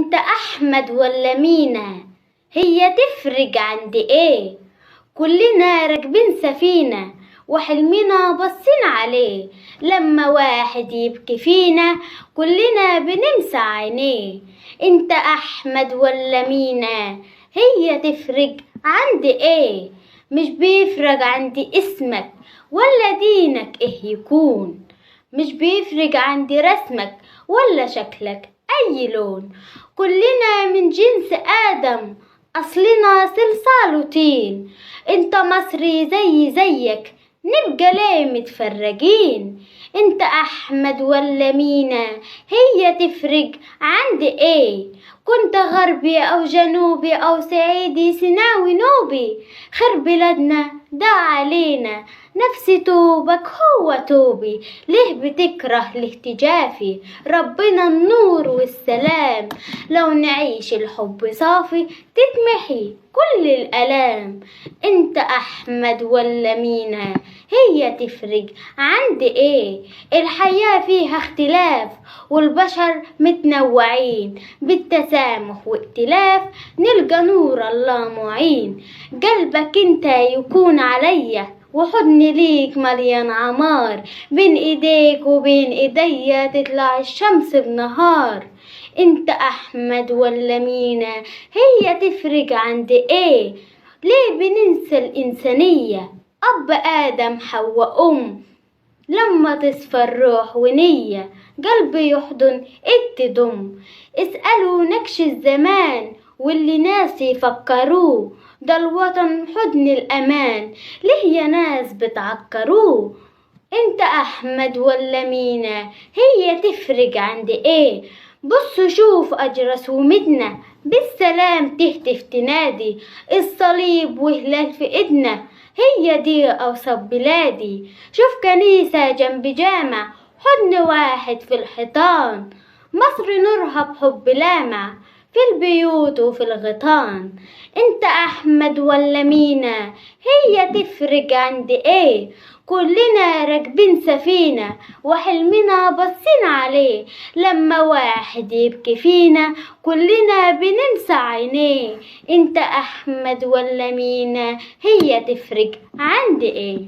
انت احمد ولا مينا؟ هي تفرق عندي ايه؟ كلنا راكبين سفينة وحلمنا بصين عليه، لما واحد يبكي فينا كلنا بنمسى عينيه. انت احمد ولا مينا؟ هي تفرق عندي ايه؟ مش بيفرق عندي اسمك ولا دينك ايه يكون، مش بيفرق عندي رسمك ولا شكلك أي لون. كلنا من جنس آدم، أصلنا صلصال وطين. انت مصري زيك، نبقى ليه متفرقين؟ انت أحمد ولا مينا؟ هي تفرق عندي ايه؟ كنت غربي أو جنوبي أو صعيدي سيناوي نوبي، خير بلادنا ده علينا، نفس توبك هو توبي. ليه بتكره الاهتجافي؟ ربنا النور والسلام، لو نعيش الحب صافي تتمحي كل الألام. انت أحمد ولا مينا؟ هي تفرق عندي ايه؟ الحياة فيها اختلاف والبشر متنوعين، بالتسامح وائتلاف نلقى نور الله معين. قلبك انت يكون عليا وحضني ليك مليان عمار، بين ايديك وبين ايديا تطلع الشمس بنهار. انت احمد ولا مينا؟ هي تفرق عندي ايه؟ ليه بننسى الانسانية؟ اب ادم حواء لما تصفى الروح ونية، قلبي يحضن تضم. اسألوا نكش الزمان واللي ناس يفكروه، ده الوطن حضن الأمان، ليه يا ناس بتعكروه؟ انت أحمد ولا مينا؟ هي تفرق عندي ايه؟ بصوا شوف أجرس ومدنا، بالسلام تهتف تنادي، الصليب وهلال في ايدنا، هي دي أوصف بلادي. شوف كنيسة جنب جامع، حضن واحد في الحيطان، مصر نورها بحب لامع في البيوت وفي الغيطان. انت أحمد ولا مينا؟ هي تفرق عندي ايه؟ كلنا راكبين سفينة وحلمنا بصين عليه، لما واحد يبكي فينا كلنا بنمسى عينيه. انت أحمد ولا مينا؟ هي تفرق عندي ايه؟